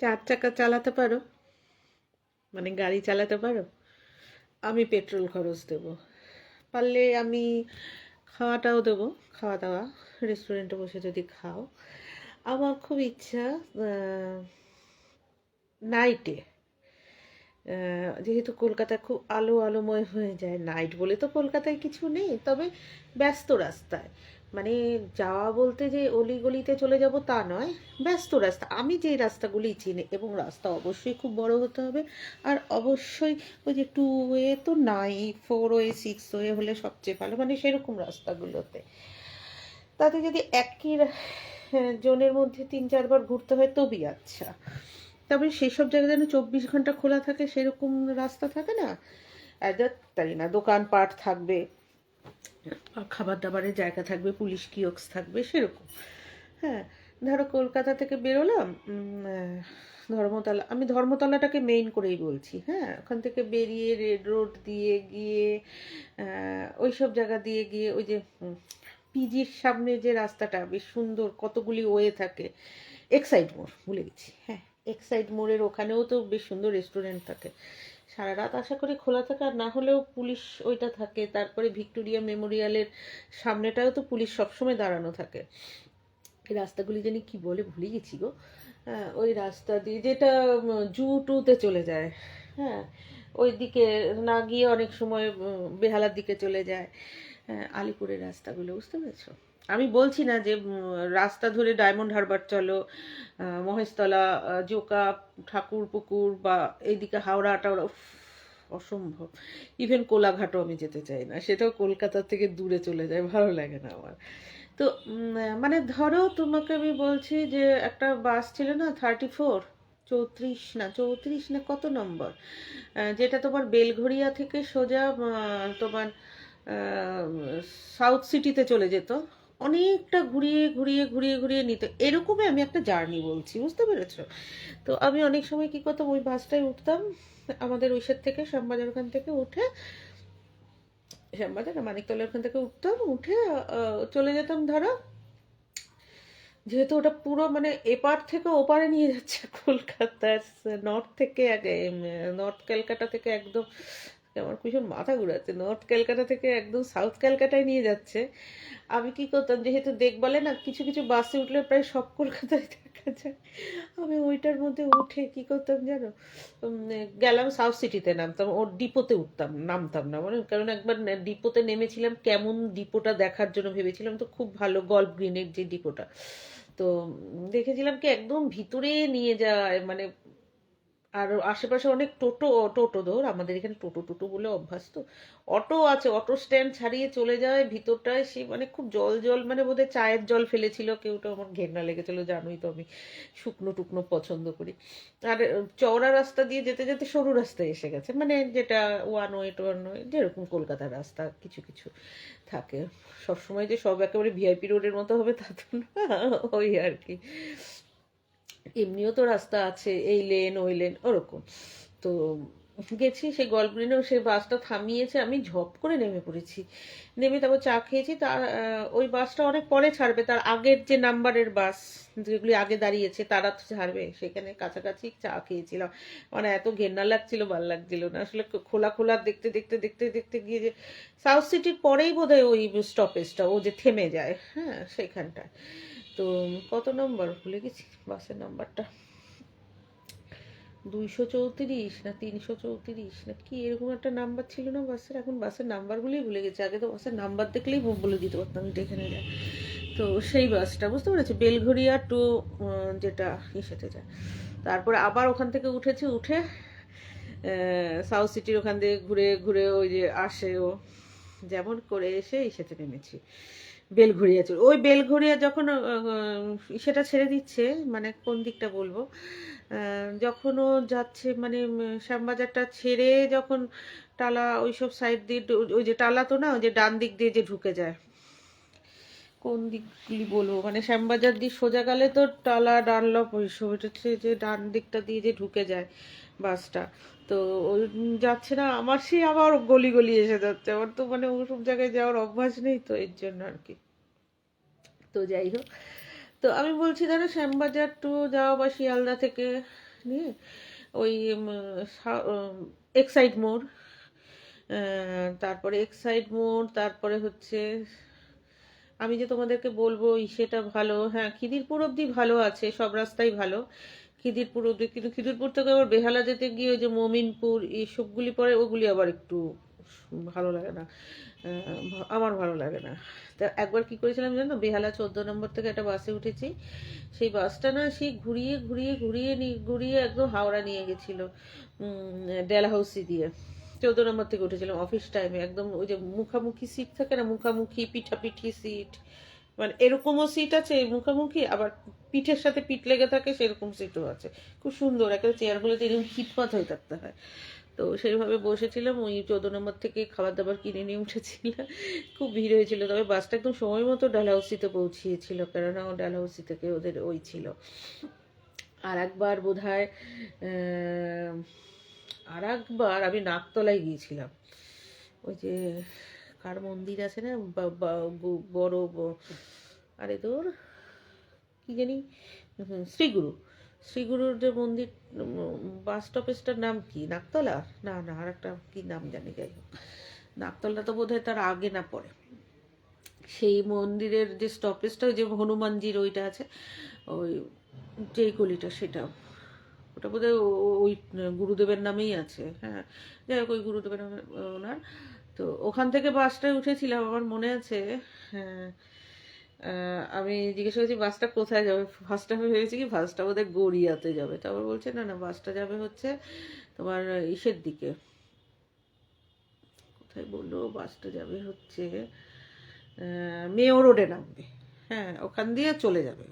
চার চাকা চালাতে পারো? মানে গাড়ি চালাতে পারো? আমি পেট্রোল খরচ দেব, পারলে আমি খাওয়াটাও দেবো, খাওয়া দাওয়া রেস্টুরেন্টে বসে যদি খাও। আমার খুব ইচ্ছা নাইটে, যেহেতু কলকাতা খুব আলো আলোময় হয়ে যায়, নাইট বলে তো কলকাতায় কিছু নেই, তবে ব্যস্ত রাস্তায়, মানে যাওয়া বলতে যে অলিগলিতে চলে যাব তা নয়, ব্যস্ত রাস্তা, আমি যে রাস্তাগুলি চিনি, এবং রাস্তা অবশ্যই খুব বড় হতে হবে, আর অবশ্যই ওই যে 2 ওয়ে তো নাই, 4 ওয়ে 6 ওয়ে হলে সবচেয়ে ভালো, মানে সেরকম রাস্তাগুলোতে, তাতে যদি একই জনের মধ্যে 3-4 বার ঘুরতে হয় তবেই আচ্ছা। তবে সেসব জায়গা যেন 24 ঘন্টা খোলা থাকে সেরকম রাস্তা থাকে না, তাই না, দোকানপাট থাকবে, খাবার দাবারের জায়গা থাকবে, পুলিশ কিওস্ক থাকবে সেরকম। হ্যাঁ, ধরো কলকাতা থেকে বেরোলাম, ধর্মতলা, আমি ধর্মতলাটাকে মেইন করেই বলছি, হ্যাঁ, ওখান থেকে বেরিয়ে রেড রোড দিয়ে গিয়ে ওই সব জায়গা দিয়ে গিয়ে ওই যে পিজির সামনে যে রাস্তাটা বেশ সুন্দর, কতগুলি ওয়ে থাকে, এক্সাইড মোড় ভুলে গেছি, হ্যাঁ, এক্সাইড মোড়ের ওখানেও তো বেশ সুন্দর রেস্টুরেন্ট থাকে, সারা রাত আশা করি খোলা থাকে, আর না হলেও পুলিশ ওইটা থাকে, তারপরে ভিক্টোরিয়া মেমোরিয়ালের সামনেটাও তো পুলিশ সবসময় দাঁড়ানো থাকে। এই রাস্তাগুলি জানি কি বলে ভুলে গেছি গো, হ্যাঁ, ওই রাস্তা দিয়ে যেটা জু 2-তে চলে যায়, হ্যাঁ, ওই দিকে না গিয়ে অনেক সময় বেহালার দিকে চলে যায়, হ্যাঁ, আলিপুরের রাস্তাগুলো, বুঝতে পেরেছো? আমি বলছি না যে রাস্তা ধরে ডায়মন্ড হারবার চলো, মহেশতলা, জোকা, ঠাকুরপুকুর, বা এইদিকে হাওড়া টাওড়া, উফ, অসম্ভব। ইভেন কোলাঘাটও আমি যেতে চাই না, সেটাও কলকাতা থেকে দূরে চলে যায়, ভালো লাগে না আমার। তো মানে ধরো তোমাকে আমি বলছি যে একটা বাস ছিল না, 34, 34 না কত নম্বর, যেটা তোমার বেলঘড়িয়া থেকে সোজা তোমার সাউথ সিটিতে চলে যেত, অনেকটা ঘুরিয়ে ঘুরিয়ে ঘুরিয়ে ঘুরিয়ে নিত, এরকমই আমি একটা জার্নি বলছি, বুঝতে পেরেছো? তো আমি অনেক সময় কি করতাম, ওই বাসটায় উঠতাম, আমাদের ওইসব থেকে শ্যামবাজার ওখান থেকে উঠে, শ্যামবাজার না মানিকতলার ওখান থেকে উঠতাম, উঠে চলে যেতাম ধরো, যেহেতু ওটা পুরো মানে এপার থেকে ওপারে নিয়ে যাচ্ছে কলকাতার, নর্থ থেকে নর্থ ক্যালকাটা থেকে একদম, আমার ভীষণ মাথা ঘুরাচ্ছে, নর্থ ক্যালকাটা থেকে একদম সাউথ ক্যালকাটায় নিয়ে যাচ্ছে। আমি কি করতাম, যেহেতু বলে না কিছু কিছু বাসে উঠলে প্রায় সব কলকাতায় দেখা যায়, আমি ওইটার মধ্যে উঠে কি করতাম জানো, গেলাম সাউথ সিটিতে, নামতাম, ওর ডিপোতে উঠতাম, নামতাম না, মানে কারণ একবার ডিপোতে নেমেছিলাম, কেমন ডিপোটা দেখার জন্য ভেবেছিলাম, তো খুব ভালো, গল্ফ গ্রিনের যে ডিপোটা, তো দেখেছিলাম কি একদম ভিতরে নিয়ে যায়, মানে আর আশেপাশে অনেক টোটো, টোটো ধর, আমাদের এখানে টোটো টোটো বলে অভ্যাস তো, অটো আছে, অটো স্ট্যান্ড ছাড়িয়ে চলে যায় ভিতরটায়, সে মানে খুব জল জল, মানে বোধহয় চায়ের জল ফেলেছিল কেউটা, আমার ঘেন্না লেগেছিল, জানোই তো আমি শুকনো টুকনো পছন্দ করি। আর চওড়া রাস্তা দিয়ে যেতে যেতে সরু রাস্তায় এসে গেছে, মানে যেটা 1 ওয়ে যেরকম কলকাতার রাস্তা কিছু কিছু থাকে, সবসময় যে সব একেবারে ভিআইপি রোডের মতো হবে তা তো না, ওই আর কি, এমনিও তো রাস্তা আছে, এই লেন ওই লেন ওরকম। তো গেছি সেই গল্প গ্রিনেও, সেই বাসটা থামিয়েছে, আমি ঝপ করে নেমে পড়েছি, নেমে তারপর চা খেয়েছি, তার ওই বাসটা অনেক পরে ছাড়বে, তার আগের যে নাম্বারের বাস যেগুলি আগে দাঁড়িয়েছে তারা তো ছাড়বে, সেখানে কাছাকাছি চা খেয়েছিলাম, মানে এত ঘেন্না লাগছিল, ভাল লাগছিল না আসলে, খোলা খোলা দেখতে দেখতে দেখতে দেখতে গিয়ে যে সাউথ সিটির পরেই বোধহয় ওই স্টপেজটা, ও যে থেমে যায়, হ্যাঁ, সেখানটায়। তো কত নম্বর ভুলে গেছি বাসের নাম্বারটা, 234 না 334 না কি এরকম একটা নাম্বার ছিল না বাসের, এখন বাসের নাম্বারগুলোই ভুলে গেছি, আগে তো বাসের নাম্বার দেখলেই বলে দিতে পারতাম এটা এখানে যায়। তো সেই বাসটা, বুঝতে পেরেছি, বেলঘড়িয়া টু যেটা ইসেতে যায়, তারপরে আবার ওখান থেকে উঠেছি, উঠে সাউথ সিটির ওখান দিয়ে ঘুরে ঘুরে ওই যে আসে ও, যেমন করে এসে ইসেতে নেমেছি, বেলঘড়িয়া চলে, ওই বেলঘড়িয়া যখন সেটা ছেড়ে দিচ্ছে, মানে কোন দিকটা বলবো, যখন ও যাচ্ছে মানে শ্যামবাজারটা ছেড়ে যখন টালা ওইসব সাইড দিয়ে, ওই যে টালা তো না, ওই যে ডান দিক দিয়ে যে ঢুকে যায়, কোন দিকগুলি বলবো, মানে শ্যামবাজার দিয়ে সোজা গেলে তো টালা ডানলপ ওইসব, এটা হচ্ছে যে ডান দিকটা দিয়ে যে ঢুকে যায় বাসটা, তো ওই যাচ্ছে না, আমার সেই আবার গলি গলি এসে যাচ্ছে, আমার তো মানে ওসব জায়গায় যাওয়ার অভ্যাস নেই, তো এর জন্য আর কি। তো যাই হোক, তো আমি বলছি ধরো শ্যামবাজার টু যাওয়া বা শিয়ালদা থেকে নিয়ে ওই এক্সাইড মোড়, তারপরে এক্সাইড মোড়, তারপরে হচ্ছে আমি যে তোমাদেরকে বলবো সেটা ভালো, হ্যাঁ খিদিরপুর অবধি ভালো আছে, সব রাস্তাই ভালো খিদিরপুর অবধি, কিন্তু খিদিরপুর থেকে আবার বেহালা যেতে গিয়ে ওই যে মমিনপুর এইসবগুলি পরে, ওগুলি আবার একটু ভালো লাগে না, আমার ভালো লাগে না। তা একবার কি করেছিলাম জানো, বেহালা 14 নম্বর থেকে একটা বাসে উঠেছি, সেই বাসটা না সেই ঘুরিয়ে ঘুরিয়ে ঘুরিয়ে ঘুরিয়ে একদম হাওড়া নিয়ে গেছিলো, ডেলহাউসি দিয়ে। 14 নম্বর থেকে উঠেছিলাম অফিস টাইমে, একদম ওই যে মুখামুখি সিট থাকে না, মুখামুখি পিঠাপিঠি সিট, মানে এরকমও সিট আছে মুখামুখি, আবার পিঠের সাথে পিঠ লেগে থাকে সেরকম সিটও আছে, খুব সুন্দর, একটা চেয়ারগুলোতে এরকম হিটপাত হয়ে থাকতে হয়। তো সেইভাবে বসেছিলাম, ওই 14 নম্বর থেকে খাবার দাবার কিনে নিয়ে উঠেছিলাম, খুব ভিড় হয়েছিল, তবে বাসটা একদম সময় মতো ডালহাউসিতে পৌঁছিয়েছিল, কেননা ডালহাউসি থেকে ওদের ওই ছিল। আর একবার বোধহয় আর একবার আমি নাকতলায় গিয়েছিলাম, ওই যে কার মন্দির আছে না বড়, আরে তোর কি জানি, শ্রীগুরু, শ্রীগুরুর যে মন্দির, বাস স্টপেজটার নাম কি, নাকতলা, না না আর একটা কি নাম জানি, যাই হোক নাকতলা তো বোধহয় তার আগে না পরে, সেই মন্দিরের যে স্টপেজটা ওই যে হনুমানজির ওইটা আছে, ওই যেই গলিটা সেটা, ওটা বোধহয় ওই গুরুদেবের নামেই আছে, হ্যাঁ যাই হোক ওই গুরুদেবের নামে ওনার। তো ওখান থেকে বাসটায় উঠেছিলাম, আমার মনে আছে, হ্যাঁ আমি জিজ্ঞেস করেছি বাসটা কোথায় যাবে, ফার্স্টটা ভেবেছি কি বাসটা বোধহয় গড়িয়াতে যাবে, তারপর বলছে না না বাসটা যাবে হচ্ছে তোমার ইসের দিকে, কোথায় বললো বাসটা যাবে হচ্ছে মেয়ো রোডে নামবে, হ্যাঁ ওখান দিয়ে চলে যাবে।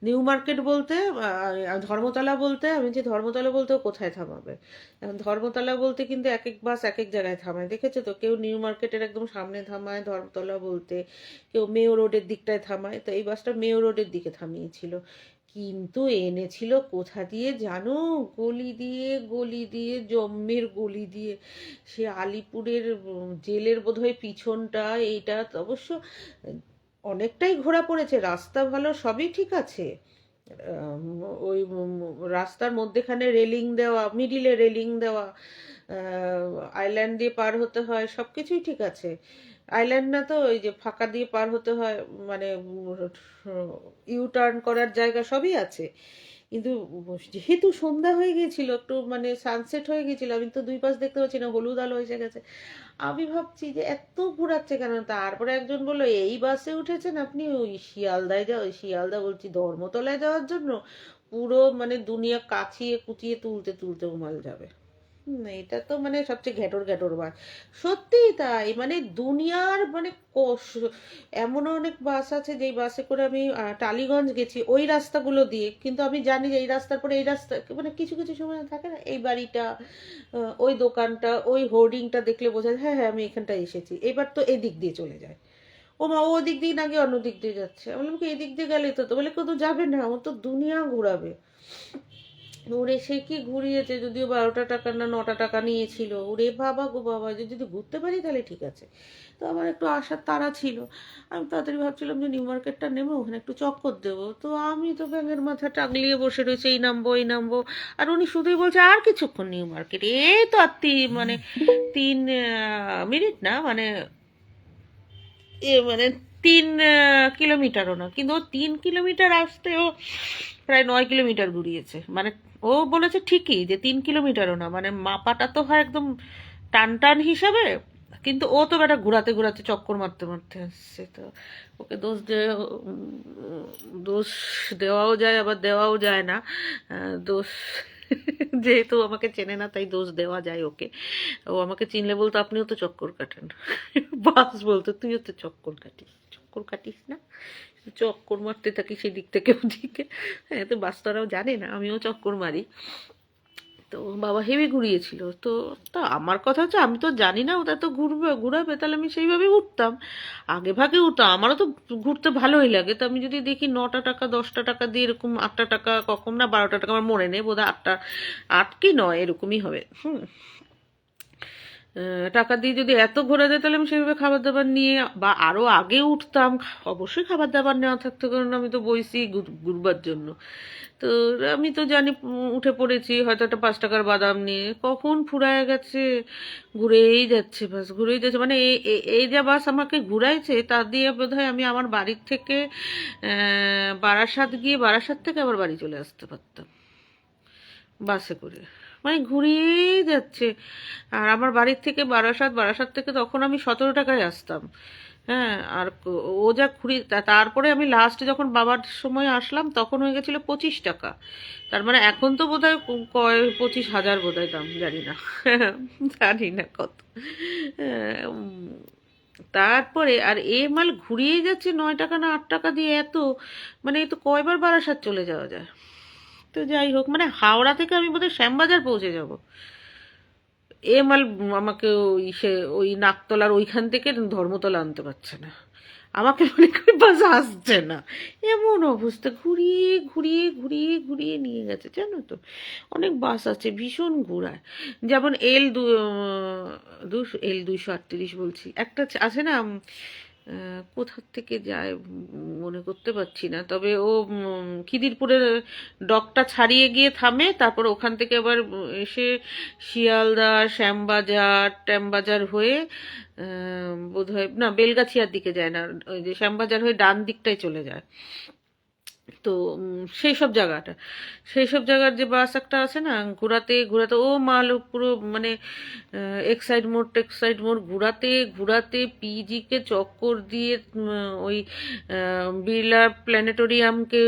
নিউ মার্কেট বলতে ধর্মতলা বলতে, আমি যে ধর্মতলা বলতে কোথায় থামাবে, এখন ধর্মতলা বলতে কিন্তু এক এক বাস এক এক জায়গায় থামায়, দেখেছো তো, কেউ নিউ মার্কেটের একদম সামনে থামায় ধর্মতলা বলতে, কেউ মেয়ো রোডের দিকটায় থামায়, তো এই বাসটা মেয়ো রোডের দিকে থামিয়েছিল, কিন্তু এনেছিল কোথা দিয়ে জানো, গলি দিয়ে জম্মের গলি দিয়ে, সে আলিপুরের জেলের বোধহয় পিছনটা, এইটা অবশ্য অনেকটাই ঘোরা পড়েছে, রাস্তা ভালো সবই ঠিক আছে, ওই রাস্তার মধ্যেখানে রেলিং দেওয়া, মিডিলে রেলিং দেওয়া, আইল্যান্ড দিয়ে পার হতে হয়, সব কিছুই ঠিক আছে, আইল্যান্ড না তো ওই যে ফাঁকা দিয়ে পার হতে হয়, মানে ইউ টার্ন করার জায়গা সবই আছে, কিন্তু যেহেতু সন্ধ্যা হয়ে গেছিল, একটু মানে সানসেট হয়ে গেছিল, আমি তো দুই পাশ দেখতে পাচ্ছি না, হলুদ আলো এসে গেছে, আমি ভাবছি যে এত ঘোরাচ্ছে কেন, তারপরে একজন বললো এই বাসে উঠেছেন আপনি ওই শিয়ালদায় ওই শিয়ালদা বলছি ধর্মতলায় যাওয়ার জন্য, পুরো মানে দুনিয়া কাচিয়ে কুচিয়ে তুলতে তুলতে উমাল যাবে। এটা তো মানে সবচেয়ে ঘ্যাটর ঘ্যাটর বাস, সত্যিই তাই, মানে দুনিয়ার মানে এমন অনেক বাস আছে যেই বাসে করে আমি টালিগঞ্জ গেছি ওই রাস্তাগুলো দিয়ে, কিন্তু আমি জানি যে এই রাস্তার পরে এই রাস্তা, মানে কিছু কিছু সময় থাকে না, এই বাড়িটা, ওই দোকানটা, ওই হোর্ডিংটা দেখলে বোঝা যায় হ্যাঁ হ্যাঁ আমি এখানটায় এসেছি, এবার তো এদিক দিয়ে চলে যায়, ও মা ও দিক দিয়ে নাকি অন্য দিক দিয়ে যাচ্ছে, আমি বললাম কি এদিক দিয়ে গেলে তো, বলে কেউ তো যাবে না, ও তো দুনিয়া ঘোরাবে, ওরে সে কি ঘুরিয়েছে, যদিও 12টা টাকা না 9টা টাকা নিয়েছিল, ওরে বাবা গো বাবা, যদি ঘুরতে পারি তাহলে ঠিক আছে। তো আমার একটু আসার তাড়া ছিল, আমি তাড়াতাড়ি ভাবছিলাম যে নিউ মার্কেটটা নেবো, ওখানে একটু চক্কর দেবো, তো আমি তো ব্যাঙের মাথা টাগলিয়ে বসে রয়েছে, এই নামবো এই নামবো, আর উনি শুধুই বলছে আর কিছুক্ষণ নিউ মার্কেট, এই তো আর মানে 3 মিনিট না, মানে মানে 3 কিলোমিটারও না, কিন্তু ও 3 কিলোমিটার আসতেও প্রায় 9 কিলোমিটার ঘুরিয়েছে, মানে ও বলেছে ঠিকই যে 3 কিলোমিটারও না, মানে মাপাটা তো হয় একদম টান টান হিসাবে, কিন্তু ও তো বেটা ঘোরাতে ঘোরাতে চক্কর মারতে মারতে আসছে, তো ওকে দোষ দেওয়াও যায় আবার দেওয়াও যায় না, দোষ যেহেতু আমাকে চেনে না তাই দোষ দেওয়া যায় ওকে, ও আমাকে চিনলে বলতো আপনিও তো চক্কর কাটেন, বাস বলতো তুইও তো চক্কর কাটিস না, চক্কর মারতে থাকি সেদিক থেকে ওদিকে, হ্যাঁ তো বাস্তরাও জানে না আমিও চক্কর মারি, তো বাবা হেভি ঘুরিয়েছিল, তো তা আমার কথা হচ্ছে আমি তো জানি না ওটা তো ঘুরাবে, তাহলে আমি সেইভাবে উঠতাম, আগে ভাগে উঠতাম, আমারও তো ঘুরতে ভালোই লাগে, তো আমি যদি দেখি 9টা টাকা 10টা টাকা দিয়ে এরকম 8টা টাকা, কখন না 12টা টাকা, আমার মনে নেই বোধহয় 8 কি 9 এরকমই হবে, টাকা দিয়ে যদি এত ঘোরা যায় তাহলে আমি সেভাবে খাবার দাবার নিয়ে বা আরও আগে উঠতাম, অবশ্যই খাবার দাবার নেওয়া থাকতো, কারণ আমি তো বইছি ঘুরবার জন্য। তো আমি তো জানি উঠে পড়েছি হয়তো একটা 5 টাকার বাদাম নিয়ে, কখন ফুরায় গেছে, ঘুরেই যাচ্ছে বাস, ঘুরেই যাচ্ছে। মানে এই যে বাস আমাকে ঘুরাইছে তা দিয়ে বোধহয় আমি আমার বাড়ির থেকে বারাসাত গিয়ে বারাসাত থেকে আবার বাড়ি চলে আসতে পারতাম বাসে করে। মানে ঘুরিয়েই যাচ্ছে। আর আমার বাড়ির থেকে বারাসাত, বারাসাত থেকে তখন আমি 17 টাকায় আসতাম। হ্যাঁ, আর ও যা তারপরে আমি লাস্ট যখন বাবার সময় আসলাম তখন হয়ে গেছিলো 25 টাকা। তার মানে এখন তো বোধহয় 25,000 বোধহয় দাম, জানি না। জানি না কত। তারপরে আর এ মাল ঘুরিয়ে যাচ্ছে 9 টাকা না 8 টাকা দিয়ে, এত মানে এ তো কয়বার বারাসাত চলে যাওয়া যায়। তো যাই হোক, মানে হাওড়া থেকে আমি বোধহয় শ্যামবাজার পৌঁছে যাব। এ মাল আমাকে ওই নাকতলার ওইখান থেকে ধর্মতলা আনতে পারছে না, আমাকে মনে করি বাস আসছে না, এমন অবস্থা, ঘুরিয়ে ঘুরিয়ে ঘুরিয়ে ঘুরিয়ে নিয়ে গেছে জানো তো। অনেক বাস আছে ভীষণ ঘোরায়, যেমন L238 বলছি, একটা আছে না, কোথার থেকে যায় মনে করতে পারছি না, তবে ও খিদিরপুরের ডকটা ছাড়িয়ে গিয়ে থামে, তারপর ওখান থেকে আবার এসে শিয়ালদা, শ্যামবাজার, ট্যামবাজার হয়ে বোধহয় না বেলগাছিয়ার দিকে যায় না, ওই যে শ্যামবাজার হয়ে ডান দিকটায় চলে যায়। তো সেই সব জায়গার যে বাস একটা আছে না, ঘোরাতে ঘোরাতে ও মাল পুরো মানে এক্সাইড মোড় টেক্সাইড মোড় ঘোরাতে ঘোরাতে পিজিকে চক্কর দিয়ে ওই বিড়লা প্ল্যানেটোরিয়ামকে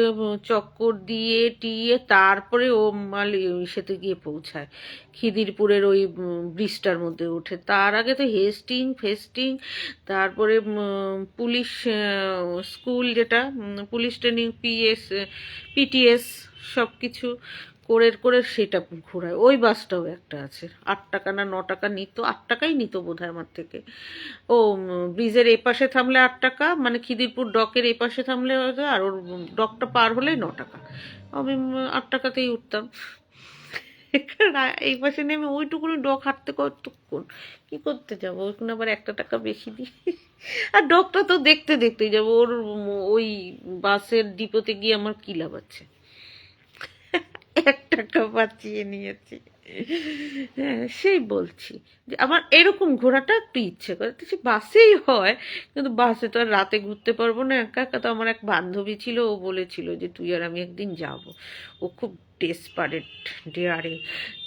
চক্কর দিয়ে টিয়ে তারপরে ও মাল সেতে গিয়ে পৌঁছায়, খিদিরপুরের ওই ব্রিজটার মধ্যে ওঠে। তার আগে তো হেস্টিং ফেস্টিং, তারপরে পুলিশ স্কুল যেটা পুলিশ ট্রেনিং পিটিএস সব কিছু করে সেটা ঘোরায়। ওই বাসটাও একটা আছে, 8 টাকা না 9 টাকা নিত, 8 টাকাই নিত বোধহয় আমার থেকে। ও ব্রিজের এপাশে থামলে 8 টাকা, মানে খিদিরপুর ডকের এপাশে থামলে হয়তো, আর ওর ডকটা পার হলেই 9 টাকা। আমি 8 টাকাতেই উঠতাম। এই পাশে নেমে ওইটুকুনি ডক হাঁটতে কতক্ষণ, কি করতে যাবো, ওইখানে আবার 1 টাকা বেশি দিই। আর ডকটা তো দেখতে দেখতেই যাবো, ওর ওই বাসের ডিপোতে গিয়ে আমার কি লাভ আছে, 1 টাকা বাঁচিয়ে নিয়েছি। হ্যাঁ, সেই বলছি যে আমার এরকম ঘোরাটা একটু ইচ্ছে করে, তো সে বাসেই হয়, কিন্তু বাসে তো আর রাতে ঘুরতে পারবো না একা একা। তো আমার এক বান্ধবী ছিল, ও বলেছিল যে তুই আর আমি একদিন যাব, ও খুব ডেসপারেট ডেয়ারিং।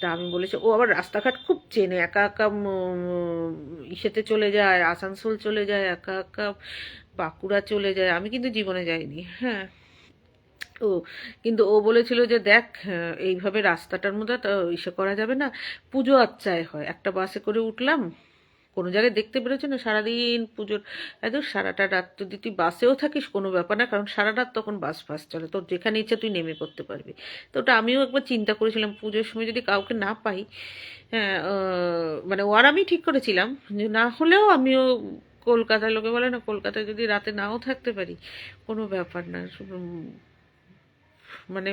তা আমি বলেছি, ও আবার রাস্তাঘাট খুব চেনে, একা একা ইসেতে চলে যায়, আসানসোল চলে যায় একা একা, বাঁকুড়া চলে যায়, আমি কিন্তু জীবনে যাইনি। হ্যাঁ, ও কিন্তু ও বলেছিল যে দেখ, এইভাবে রাস্তাটার মধ্যে তো ইসে করা যাবে না, পুজো আচ্চায় হয়। একটা বাসে করে উঠলাম, কোনো জায়গায় দেখতে পেরেছো না, সারাদিন পুজোর একদম সারাটা রাত যদি তুই বাসেও থাকিস কোনো ব্যাপার না, কারণ সারা রাত তখন বাস ফাস চলে, তোর যেখানে ইচ্ছে তুই নেমে করতে পারবি। তো ওটা আমিও একবার চিন্তা করেছিলাম, পুজোর সময় যদি কাউকে না পাই, হ্যাঁ, মানে ও আর আমি ঠিক করেছিলাম যে না হলেও আমিও কলকাতায়, লোকে বলে না কলকাতায় যদি রাতে নাও থাকতে পারি কোনো ব্যাপার না, মানে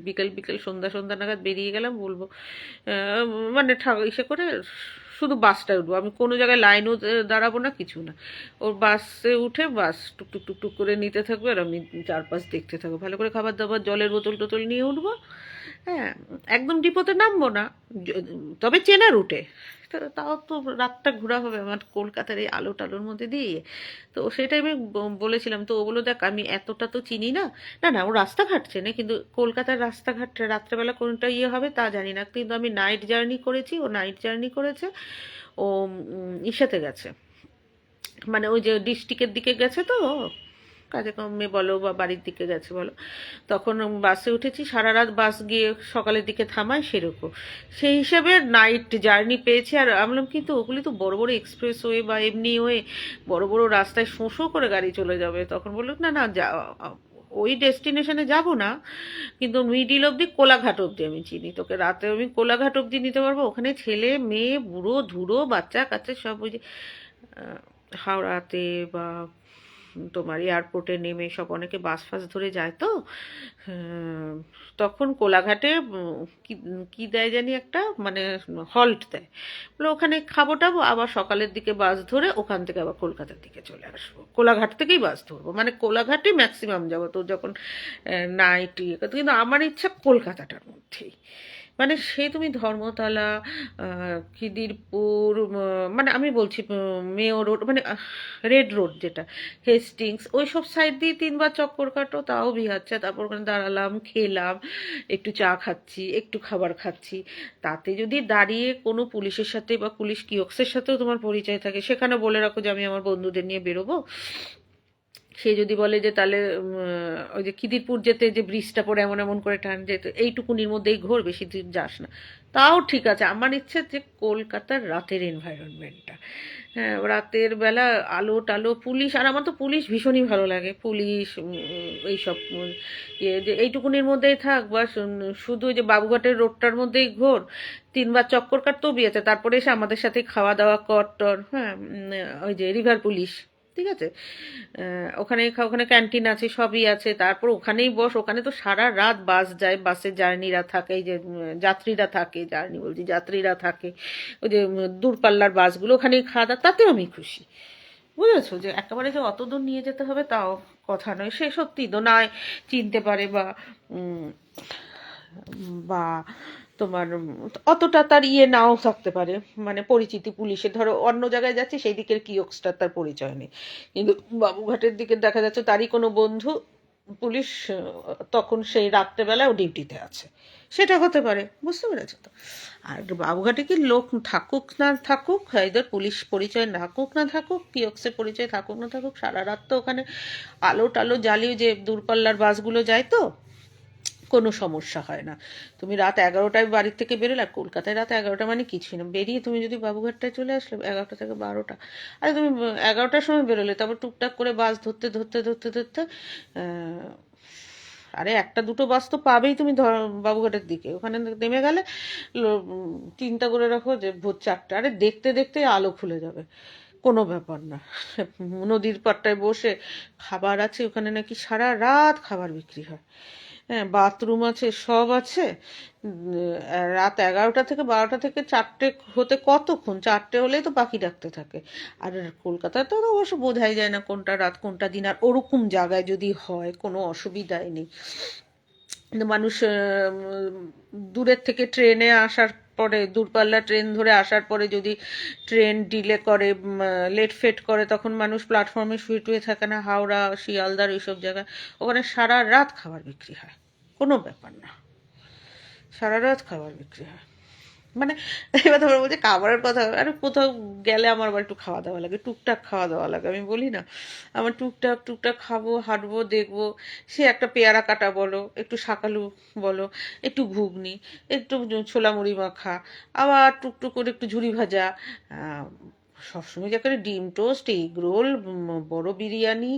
বিকেল বিকেল সন্ধ্যা সন্ধ্যা নাগাদ বেরিয়ে গেলাম, বলবো মানে ইসে করে শুধু বাসটায় উঠবো, আমি কোনো জায়গায় লাইনও দাঁড়াবো না, কিছু না। ওর বাসে উঠে বাস টুকটুক টুকটুক করে নিতে থাকবে, আর আমি চারপাশ দেখতে থাকবো, ভালো করে খাবার দাবার জলের বোতল টোতল নিয়ে উঠবো। হ্যাঁ, একদম ডিপোতে নামবো না, তবে চেনা রুটে। তাও তো রাতটা ঘোরা হবে আমার কলকাতার এই আলো টালোর মধ্যে দিয়ে। তো সেটাই আমি বলেছিলাম, তো ও বললো দেখ আমি এতটা তো চিনি না। না না, ও রাস্তাঘাট চেনে, কিন্তু কলকাতার রাস্তাঘাট রাত্রেবেলা কোনটা ইয়ে হবে তা জানি না, কিন্তু আমি নাইট জার্নি করেছি, ও নাইট জার্নি করেছে। ও ইসাতে গেছে, মানে ওই যে ডিস্ট্রিক্টের দিকে গেছে, তো কাজে কমে বলো বা বাড়ির দিকে গেছে বলো, তখন বাসে উঠেছি, সারা রাত বাস গিয়ে সকালের দিকে থামায় সেরকম, সেই হিসাবে নাইট জার্নি পেয়েছি। আর আমি বললাম কিন্তু ওগুলি তো বড় বড় এক্সপ্রেস ওয়ে বা এমনি ওয়ে বড় বড় রাস্তায় শোঁ শোঁ করে গাড়ি চলে যাবে। তখন বললো না না ওই ডেস্টিনেশনে যাব না, কিন্তু মিডিল অবধি কোলাঘাট অবধি আমি চিনি, তোকে রাতে আমি কোলাঘাট অবধি নিতে পারবো, ওখানে ছেলে মেয়ে বুড়ো ধুড়ো বাচ্চা কাচ্চা সব ওই যে হাওড়াতে বা তোমার এয়ারপোর্টে নেমে সব অনেকে বাস ফাস ধরে যায় তো, আহ, তখন কোলাঘাটে কি কি দেয় জানি একটা, মানে হল্ট দেয়, বলে ওখানে খাবো টাবো, আবার সকালের দিকে বাস ধরে ওখান থেকে আবার কলকাতার দিকে চলে আসবো, কোলাঘাট থেকেই বাস ধরবো, মানে কোলাঘাটে ম্যাক্সিমাম যাবো তো যখন নাইট ইয়ে, কিন্তু আমার ইচ্ছা কলকাতাটার মধ্যেই, মানে সে তুমি ধর্মতলা, খিদিরপুর, মানে আমি বলছি মেয়ো রোড, মানে রেড রোড যেটা, হেস্টিংস, ওই সব সাইড দিয়ে 3 বার চক্কর কাটো তাও বিহাচ্ছে, তারপর ওখানে দাঁড়ালাম, খেলাম, একটু চা খাচ্ছি, একটু খাবার খাচ্ছি, তাতে যদি দাঁড়িয়ে কোনো পুলিশের সাথে বা পুলিশ কিওস্কের সাথেও তোমার পরিচয় থাকে, সেখানে বলে রাখো যে আমি আমার বন্ধুদের নিয়ে বেরোবো, সে যদি বলে যে তাহলে ওই যে খিদিরপুর যেতে যে ব্রিজটা পড়ে এমন এমন করে টান যেতে, এইটুকুনির মধ্যেই ঘোর, বেশি দূর যাস না, তাও ঠিক আছে। আমার ইচ্ছে যে কলকাতার রাতের এনভায়রনমেন্টটা, হ্যাঁ রাতের বেলা আলো টালো, পুলিশ, আর আমার তো পুলিশ ভীষণই ভালো লাগে, পুলিশ এইসব ইয়ে যে এইটুকুনির মধ্যেই থাক, বা শুধু ওই যে বাবুঘাটের রোডটার মধ্যেই ঘোর, 3 বার চক্কর কাটতেও বিয়েছে, তারপরে এসে আমাদের সাথে খাওয়া দাওয়া কর টর, হ্যাঁ ওই যে রিভার পুলিশ, ঠিক আছে, ওখানে ওখানে ক্যান্টিন আছে, সবই আছে, তারপর ওখানেই বস, ওখানে তো সারা রাত বাস যায়, বাসে জার্নিরা থাকে, এই যে যাত্রীরা থাকে, জার্নি বলছি যাত্রীরা থাকে, ওই যে দূরপাল্লার বাসগুলো, ওখানেই খাওয়া দাওয়া, তাতেও আমি খুশি, বুঝেছো, যে একেবারে যে অত দূর নিয়ে যেতে হবে তাও কথা নয়, সে সত্যি তো নয় চিনতে পারে, বা উম, বা তোমার অতটা তার ইয়ে নাও থাকতে পারে, মানে পরিচিতি পুলিশের, ধরো অন্য জায়গায় যাচ্ছে সেই দিকের কিওস্কটার তার পরিচয় নেই, কিন্তু বাবুঘাটের দিকে দেখা যাচ্ছে তারই কোনো বন্ধু পুলিশ, তখন সেই রাত্রেবেলায় ও ডিউটিতে আছে, সেটা হতে পারে, বুঝতে পেরেছো তো। আর বাবুঘাটে কি লোক থাকুক না থাকুক, এদের পুলিশ পরিচয় থাকুক না থাকুক, কিওস্কের পরিচয় থাকুক না থাকুক, সারা রাত তো ওখানে আলো টালো জ্বালিয়ে যে দূরপাল্লার বাসগুলো যায় তো কোনো সমস্যা হয় না। তুমি রাত 11টায় বাড়ির থেকে বেরোলে, আর কলকাতায় রাত 11টা মানে কিছুই না, বেরিয়ে তুমি যদি বাবুঘাটটায় চলে আসলে 11টা থেকে 12টা, আরে তুমি 11টার সময় বেরোলে, তারপর টুকটাক করে বাস ধরতে ধরতে ধরতে ধরতে আরে একটা দুটো বাস তো পাবেই তুমি বাবুঘাটের দিকে, ওখানে নেমে গেলে 3টা করে রাখো যে ভোর 4টা, আরে দেখতে দেখতে আলো খুলে যাবে, কোনো ব্যাপার না। নদীর পাড়টায় বসে খাবার আছে, ওখানে নাকি সারা রাত খাবার বিক্রি হয়, হ্যাঁ বাথরুম আছে, সব আছে, রাত 11টা থেকে 12টা থেকে 4টে হতে কতক্ষণ, 4টে হলেই তো পাখি ডাকতে থাকে। আর কলকাতায় তো অবশ্য বোঝাই যায় না কোনটা রাত কোনটা দিন, আর ওরকম জায়গায় যদি হয় কোনো অসুবিধাই নেই, কিন্তু মানুষ দূরের থেকে ট্রেনে আসার পরে, দূরপাল্লা ট্রেন ধরে আসার পরে যদি ট্রেন ডিলে করে, লেট ফেট করে, তখন মানুষ প্ল্যাটফর্মে শুয়ে টুয়ে থাকে না, হাওড়া শিয়ালদার এইসব জায়গায়, ওখানে সারা রাত খাবার বিক্রি হয়, কোনো ব্যাপার না, সারা রাত খাবার বিক্রি হয়। মানে এবার তোমার বলছে খাবারের কথা, আরে কোথাও গেলে আমার আবার একটু খাওয়া দাওয়া লাগে, টুকটাক খাওয়া দাওয়া লাগে, আমি বলি না, আমার টুকটাক টুকটাক খাবো, হাঁটবো, দেখবো, সে একটা পেয়ারা কাটা বলো, একটু শাকালু বলো, একটু ঘুগনি, একটু ছোলা মুড়ি মাখা, আবার টুকটুক করে একটু ঝুরি ভাজা, সবসময় যে করে ডিম টোস্ট, এগ রোল, বড় বিরিয়ানি,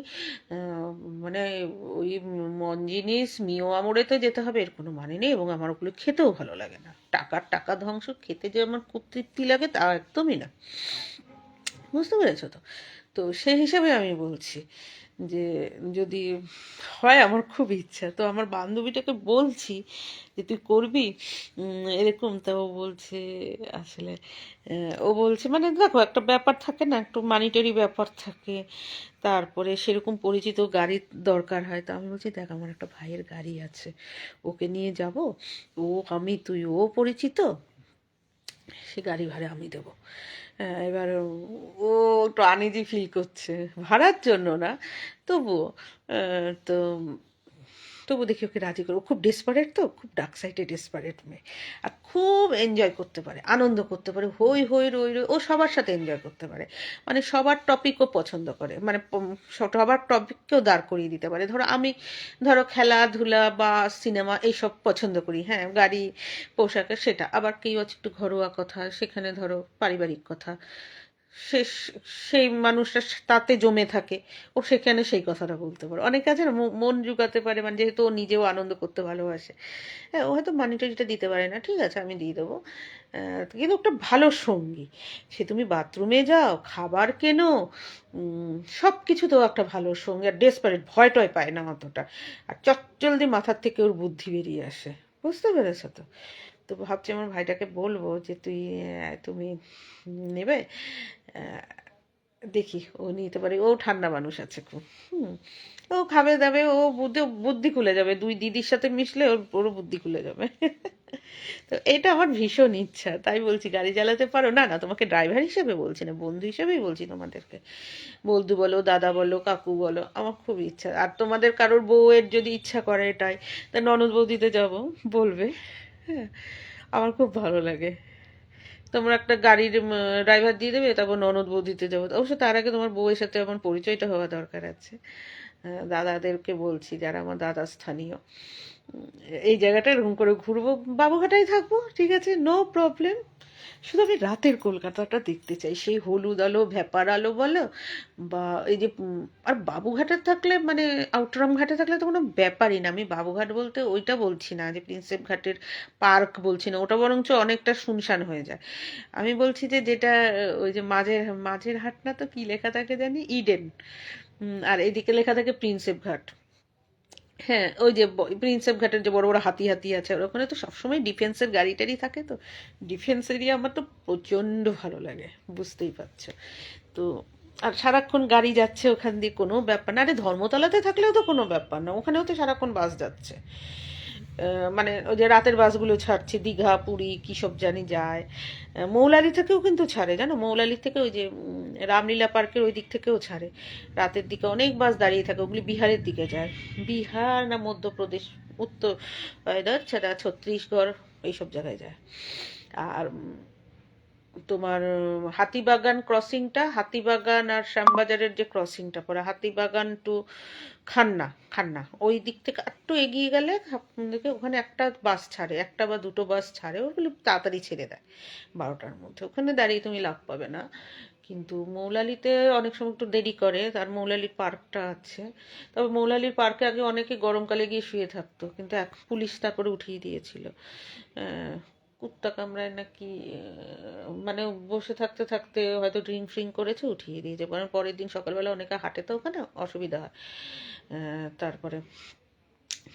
মানে ওই মন জিনিস মিও আমোড়েতে যেতে হবে এর কোনো মানে নেই, এবং আমার ওগুলো খেতেও ভালো লাগে না, টাকার টাকা ধ্বংস, খেতে যে আমার খুব তৃপ্তি লাগে তা একদমই না, বুঝতে পেরেছো তো। তো সেই হিসাবে আমি বলছি যে যদি হয়, আমার খুব ইচ্ছা, তো আমার বান্ধবীটাকে বলছি যে তুই করবি এরকম, তা ও বলছে আসলে, ও বলছে মানে দেখো একটা ব্যাপার থাকে না, একটু মানিটারি ব্যাপার থাকে, তারপরে সেরকম পরিচিত গাড়ির দরকার হয়, তো আমি বলছি দেখ আমার একটা ভাইয়ের গাড়ি আছে, ওকে নিয়ে যাব, ও আমি তুই ও পরিচিত, সে গাড়ি ভাড়া আমি দেবো। এবার ও একটু আনইজি ফিল করছে, ভাড়ার জন্য না, তবুও তো তবু দেখি ওকে রাজি করবো, খুব ডেসপারেট, তো খুব ডার্ক সাইডে ডেসপারেট মেয়ে, আর খুব এনজয় করতে পারে, আনন্দ করতে পারে, হই হই রই রই, ও সবার সাথে এনজয় করতে পারে, মানে সবার টপিকও পছন্দ করে, মানে সবার টপিককেও দাঁড় করিয়ে দিতে পারে, ধরো আমি ধরো খেলাধুলা বা সিনেমা এইসব পছন্দ করি, হ্যাঁ গাড়ি পোশাকে সেটা, আবার কেউ আছে একটু ঘরোয়া কথা, সেখানে ধরো পারিবারিক কথা, সে সেই মানুষটা তাতে জমে থাকে, ও সেখানে সেই কথাটা বলতে পারে। অনেকে আছে না মন জুগাতে পারে, মানে যেহেতু ও নিজেও আনন্দ করতে ভালোবাসে। হ্যাঁ, ও হয়তো মানি টানিটা দিতে পারে না, ঠিক আছে আমি দিয়ে দেবো, কিন্তু একটা ভালো সঙ্গী। সে তুমি বাথরুমে যাও, খাবার কেনো, সব কিছুতেও একটা ভালো সঙ্গী। আর ডেসপারেট, ভয় টয় পায় না অতটা, আর চটজলদি মাথার থেকে ওর বুদ্ধি বেরিয়ে আসে। বুঝতে পেরেছো তো? তো ভাবছি আমার ভাইটাকে বলবো যে তুমি নেবে, আহ, দেখি ও নিতে পারে। ও ঠান্ডা মানুষ আছে খুব। হুম, ও খাবে দাবে, ও বুদ্ধি বুদ্ধি খুলে যাবে, দুই দিদির সাথে মিশলে ওরও বুদ্ধি খুলে যাবে। তো এটা আমার ভীষণ ইচ্ছা, তাই বলছি গাড়ি চালাতে পারো? না না, তোমাকে ড্রাইভার হিসেবে বলছি না, বন্ধু হিসেবেই বলছি তোমাদেরকে। বন্ধু বলো, দাদা বলো, কাকু বলো, আমার খুব ইচ্ছা। আর তোমাদের কারোর বউয়ের যদি ইচ্ছা করে এটাই, তা ননদ বৌদিতে যাবো, বলবে। হ্যাঁ, আমার খুব ভালো লাগে। তোমরা একটা গাড়ির ড্রাইভার দিয়ে দেবে, তারপর ননদ বৌদিতে যাবো। অবশ্য তার আগে তোমার বউয়ের সাথে আমার পরিচয়টা হওয়া দরকার আছে। দাদাদেরকে বলছি, যারা আমার দাদা স্থানীয়, এই জায়গাটা এরকম করে ঘুরবো, বাবুঘাটায় থাকবো, ঠিক আছে, নো প্রবলেম। শুধু আমি রাতের কলকাতাটা দেখতে চাই, সেই হলুদ আলো, ভ্যাপার আলো বলো, বা এই যে আর বাবুঘাটে থাকলে, মানে আউটরাম ঘাটে থাকলে তো কোনো ব্যাপারই না। আমি বাবুঘাট বলতে ওইটা বলছি না, যে প্রিন্সেপ ঘাটের পার্ক বলছি না, ওটা বরঞ্চ অনেকটা শুনশান হয়ে যায়। আমি বলছি যে যেটা ওই যে মাঝের মাঝের হাট, না তো কি লেখা থাকে জানি, ইডেন, আর এদিকে লেখা থাকে প্রিন্সেপ ঘাট। হ্যাঁ, ওই যে প্রিন্সেপ ঘাটের যে বড় বড় হাতি হাতি আছে, আর ওখানে তো সবসময় ডিফেন্সের গাড়ি টাড়ি থাকে, তো ডিফেন্স এরিয়া আমার তো প্রচণ্ড ভালো লাগে, বুঝতেই পারছো তো। আর সারাক্ষণ গাড়ি যাচ্ছে ওখান দিয়ে, কোনো ব্যাপার না। আরে ধর্মতলাতে থাকলেও তো কোনো ব্যাপার না, ওখানেও তো সারাক্ষণ বাস যাচ্ছে। মানে ওই যে রাতের বাসগুলো ছাড়ছে, দীঘা পুরী কী সব জানি যায়। মৌলালি থেকেও কিন্তু ছাড়ে, জানো, মৌলালি থেকে ওই যে রামলীলা পার্কের ওই দিক থেকেও ছাড়ে। রাতের দিকে অনেক বাস দাঁড়িয়ে থাকে, ওগুলি বিহারের দিকে যায়। বিহার না মধ্যপ্রদেশ, উত্তর ছাড়া ছত্তিশগড়, এইসব জায়গায় যায়। আর তোমার হাতিবাগান ক্রসিংটা, হাতিবাগান আর শ্যামবাজারের যে ক্রসিংটা পড়ে, হাতিবাগান টু খান্না, খান্না ওই দিক থেকে একটু এগিয়ে গেলে দেখে ওখানে একটা বাস ছাড়ে, একটা বা দুটো বাস ছাড়ে, ওগুলো তাড়াতাড়ি ছেড়ে দেয় 12টার মধ্যে। ওখানে দাঁড়িয়ে তুমি লাভ পাবে না। কিন্তু মৌলালিতে অনেক সময় একটু দেরি করে, তার মৌলালির পার্কটা আছে। তবে মৌলালির পার্কে আগে অনেকে গরমকালে গিয়ে শুয়ে থাকতো, কিন্তু এখন পুলিশ তা করে উঠিয়ে দিয়েছিল। কুত্তা কামড়ায় নাকি, মানে বসে থাকতে থাকতে হয়তো ড্রিঙ্ক ফ্রিঙ্ক করেছে, উঠিয়ে দিয়েছে, কারণ পরের দিন সকালবেলা অনেকে হাঁটে তো ওখানে, অসুবিধা হয়। তারপরে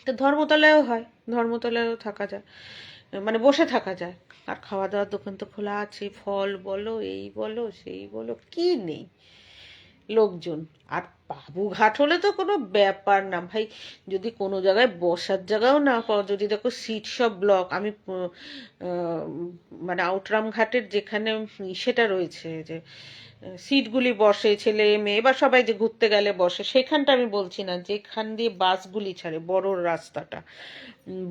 তো ধর্মতলায়ও হয়, ধর্মতলায়ও থাকা যায়, মানে বসে থাকা যায়। আর খাওয়া দাওয়ার দোকান তো খোলা আছে, ফল বলো, এই বলো, সেই বলো, কি নেই লোকজন। আর বাবুঘাট হলে তো কোনো ব্যাপার না ভাই, যদি কোনো জায়গায় বসার জায়গাও না পাও, যদি দেখো সিট সব ব্লক। আমি মানে আউটরাম ঘাটের যেখানে সেটা রয়েছে, যে সিটগুলি বসে ছেলে মেয়ে বা সবাই যে ঘুরতে গেলে বসে, সেখানটা আমি বলছি না, যেখান দিয়ে বাসগুলি ছাড়ে, বড় রাস্তাটা,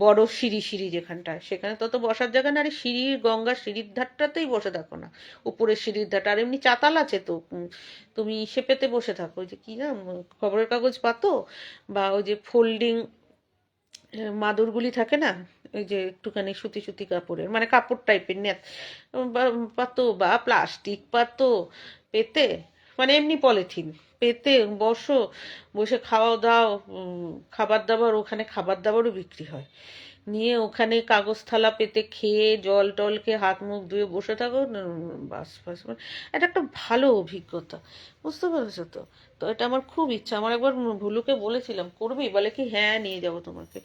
বড় সিঁড়ি সিঁড়ি যেখানটায়, সেখানে তত বসার জায়গা না। আরে সিঁড়ির গঙ্গা সিঁড়ির ধারটাতেই বসে থাকো না, উপরের সিঁড়ির ধারটা, আর এমনি চাতাল আছে তো, তুমি সে পেতে বসে থাকো, ওই যে কি না, খবরের কাগজ পাতো, বা ওই যে ফোল্ডিং মাদুরগুলি থাকে না, ওই যে একটুখানি সুতি সুতি কাপড়ের, মানে কাপড় টাইপের নেট পাতো, বা প্লাস্টিক পাতো পেতে, মানে এমনি পলিথিন পেতে বসো, বসে খাওয়া দাও, খাবার দাবার, ওখানে খাবার দাবারও বিক্রি হয়, নিয়ে ওখানে কাগজ থালা পেতে খেয়ে, জল টল খেয়ে, হাত মুখ ধুয়ে বসে থাকো, বাস বাস, এটা একটা ভালো অভিজ্ঞতা। বুঝতে পেরেছো তো? তো এটা আমার খুব ইচ্ছা। আমার একবার ভুলুকে বলেছিলাম, করবি? বলে কি হ্যাঁ নিয়ে যাবো তোমাকে।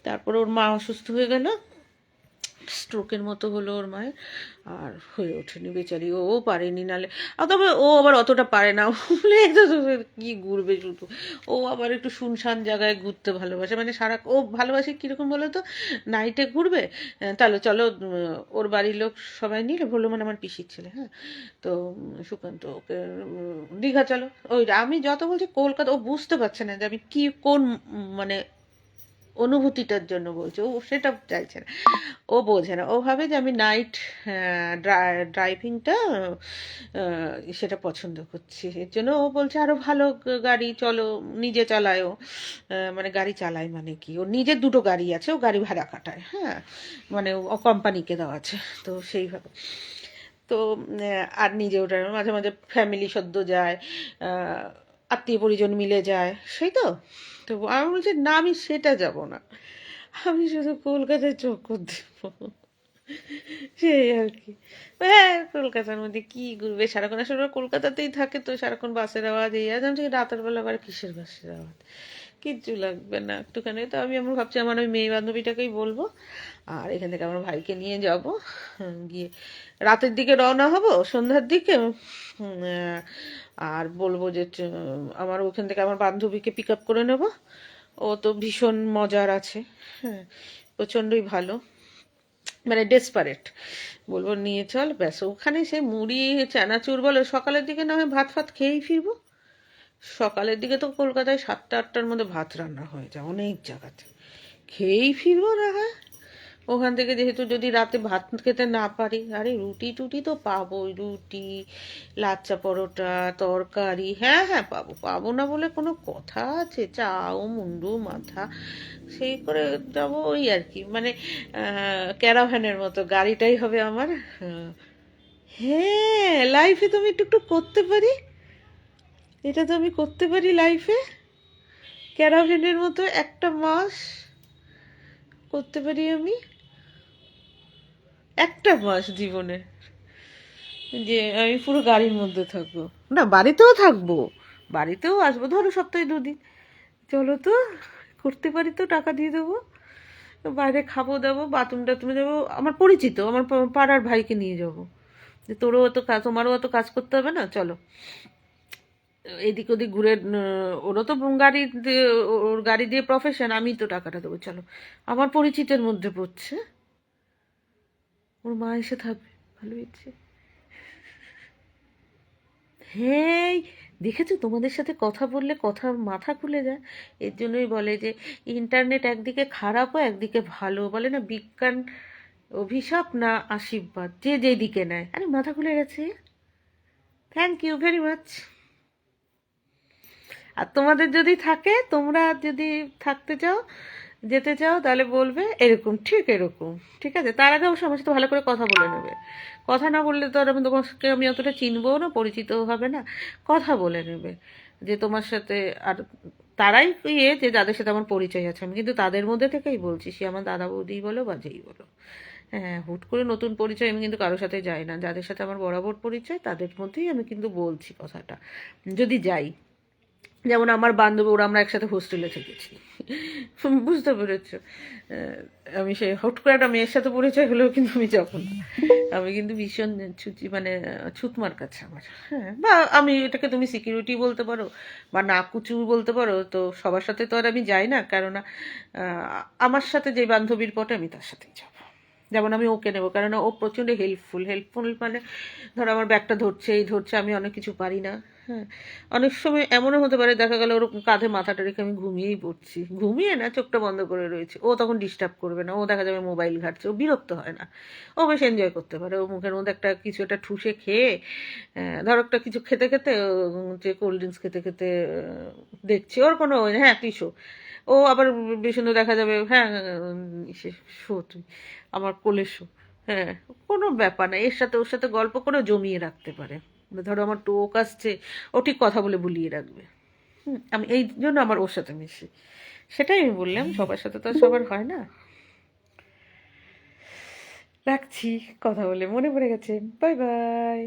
তারপরে ওর মা অসুস্থ হয়ে গেল, স্ট্রোকের মতো হলো ওর মায়ের, আর হয়ে ওঠেনি বেচারি, ও পারেনি। নালে তবে ও আবার অতটা পারে না, বলে কি ঘুরবে শুধু। ও আবার একটু শুনশান জায়গায় ঘুরতে ভালোবাসে, মানে সারা ও ভালোবাসে কীরকম বলো তো, নাইটে ঘুরবে, তাহলে চলো, ওর বাড়ির লোক সবাই নিলে, বললো মানে আমার পিসির ছেলে, হ্যাঁ, তো সুকান্ত, ওকে দীঘা চলো। ওই আমি যত বলছি কলকাতা, ও বুঝতে পারছে না যে আমি কি কোন মানে অনুভূতিটার জন্য বলছি, ও সেটা চাইছে না, ও বোঝে না, ও ভাবে যে আমি নাইট ড্রাইভিংটা সেটা পছন্দ করছি। এর জন্য ও বলছে আরো ভালো গাড়ি চলো, নিজে চালায় ও, মানে গাড়ি চালায়, মানে কি, ওর নিজের দুটো গাড়ি আছে, ও গাড়ি ভাড়া কাটায়, হ্যাঁ, মানে ও কোম্পানিকে দেওয়া আছে, তো সেইভাবে। তো আর নিজে ওটা মাঝে মাঝে ফ্যামিলি সদ্য যায়, আত্মীয় পরিজন মিলে যায়, সেই তো। তো আমি বলছি না, আমি সেটা যাব না, আমি শুধু কলকাতায় চক্কর দেবো, সেই আর কি। হ্যাঁ, কলকাতার মধ্যে কি ঘুরবে সারাক্ষণ, আসলে ওরা কলকাতাতেই থাকে, তো সারাক্ষণ বাসের আওয়াজ, এই আজ আমি রাতের বেলা আবার কিসের বাসের আওয়াজ, কিচ্ছু লাগবে না একটুখানি। তো আমি আমার ভাবছি আমার ওই মেয়ে বান্ধবীটাকেই বলবো, আর এখান থেকে আমার ভাইকে নিয়ে যাব, গিয়ে রাতের দিকে রওনা হব, সন্ধ্যার দিকে। আর বলবো যে আমার ওখান থেকে আমার বান্ধবীকে পিক আপ করে নেব, ও তো ভীষণ মজার আছে, হ্যাঁ, প্রচণ্ডই ভালো, মানে ডেসপারেট। বলবো নিয়ে চল, ব্যাস ওখানে সে মুড়ি চানাচুর বলো, সকালের দিকে না হয় ভাত ফাত খেয়েই ফিরবো। সকালের দিকে তো কলকাতায় 7টা 8টার মধ্যে ভাত রান্না হয়ে যায় অনেক জায়গাতে, খেয়েই ফিরবো না হয়। ওখান থেকে যেহেতু যদি রাতে ভাত খেতে না পারি, আরে রুটি টুটি তো পাবোই, রুটি, লাচ্চা পরোটা, তরকারি, হ্যাঁ হ্যাঁ পাবো, পাবো না বলে কোনো কথা আছে? চাও মুন্ডু মাথা সেই করে যাবো, ওই আর কি, মানে ক্যারাভ্যানের মতো গাড়িটাই হবে আমার। হ্যাঁ, লাইফে তো আমি একটু একটু করতে পারি, এটা তো আমি করতে পারি লাইফে, ক্যারাভ্যানের মতো একটা মাস করতে পারি আমি, একটা মাস জীবনে, যে আমি পুরো গাড়ির মধ্যে থাকবো, না বাড়িতেও থাকবো, বাড়িতেও আসবো, ধরো সপ্তাহে 2 দিন, চলো তো করতে পারি, তো টাকা দিয়ে দেবো, বাইরে খাবো দাবো, বাথরুম টাথরুমে যাবো, আমার পরিচিত আমার পাড়ার ভাইকে নিয়ে যাবো, যে তোরও অত কাজ, তোমারও অত কাজ করতে হবে না, চলো এদিক ওদিক ঘুরে, ওরও তো গাড়ি ওর গাড়ি দিয়ে প্রফেশন, আমি তো টাকাটা দেবো, চলো আমার পরিচিতের মধ্যে পড়ছে, ওর মা এসে থাকবে, ভালো হয়েছে। হ্যাঁ, দেখেছো তোমাদের সাথে কথা বললে কথা মাথা খুলে যায়, এর জন্যই বলে যে ইন্টারনেট একদিকে খারাপও একদিকে ভালো, বলে না বিজ্ঞান অভিশাপ না আশীর্বাদ, যে যেদিকে নেয়। আরে মাথা খুলে গেছে, থ্যাংক ইউ ভেরি মাচ। আর তোমাদের যদি থাকে, তোমরা যদি থাকতে চাও, যেতে চাও, তাহলে বলবে এরকম, ঠিক এরকম, ঠিক আছে। তার আগে অবশ্য আমার সাথে ভালো করে কথা বলে নেবে, কথা না বললে তো আর আমি তোমাকে আমি অতটা চিনবও না, পরিচিতও হবে না, কথা বলে নেবে যে তোমার সাথে। আর তারাই যে যাদের সাথে আমার পরিচয় আছে, আমি কিন্তু তাদের মধ্যে থেকেই বলছি, সে আমার দাদা বৌদি বলো বা যেই বলো। হ্যাঁ, হুট করে নতুন পরিচয় আমি কিন্তু কারোর সাথে যাই না, যাদের সাথে আমার বরাবর পরিচয় তাদের মধ্যেই আমি কিন্তু বলছি কথাটা, যদি যাই। যেমন আমার বান্ধবী, ওরা আমরা একসাথে হোস্টেলে থেকেছি, বুঝতে পেরেছ। আমি সে হুট করে একটা মেয়ের সাথে পরিচয় হলেও কিন্তু আমি যখন, আমি কিন্তু ভীষণ মানে ছুতমার কাছে আমার, হ্যাঁ, বা আমি এটাকে তুমি সিকিউরিটি বলতে পারো বা নাকুচু বলতে পারো, তো সবার সাথে তো আর আমি যাই না, কেননা আমার সাথে যে বান্ধবীর পটে আমি তার সাথেই যাবো। যেমন আমি ওকে নেবো, কেননা ও প্রচণ্ড হেল্পফুল, হেল্পফুল মানে ধরো আমার ব্যাগটা ধরছে, এই ধরছে, আমি অনেক কিছু পারি না, হ্যাঁ, অনেক সময় এমনও হতে পারে, দেখা গেল ওর কাঁধে মাথাটা রেখে আমি ঘুমিয়েই পড়ছি, ঘুমিয়ে না চোখটা বন্ধ করে রয়েছে, ও তখন ডিস্টার্ব করবে না, ও দেখা যাবে মোবাইল ঘাটছে, ও বিরক্ত হয় না, ও বেশ এনজয় করতে পারে, ও মুখের মধ্যে একটা কিছু একটা ঠুসে খেয়ে, ধরো একটা কিছু খেতে খেতে, যে কোল্ড ড্রিঙ্কস খেতে খেতে দেখছি, ওর কোনো হ্যাঁ কিশো, ও আবার সুন্দর দেখা যাবে, হ্যাঁ শো তুই আমার কোলে শো, হ্যাঁ, কোনো ব্যাপার না, এর সাথে ওর সাথে গল্প করে জমিয়ে রাখতে পারে, ধরো আমার টোক আসছে, ও ঠিক কথা বলে ভুলিয়ে রাখবে। আমি এই জন্য আমার ওর সাথে মিশি, সেটাই আমি বললাম, সবার সাথে তো আর সবার হয় না। রাখছি, কথা বলে মনে পড়ে গেছে, বাই বাই।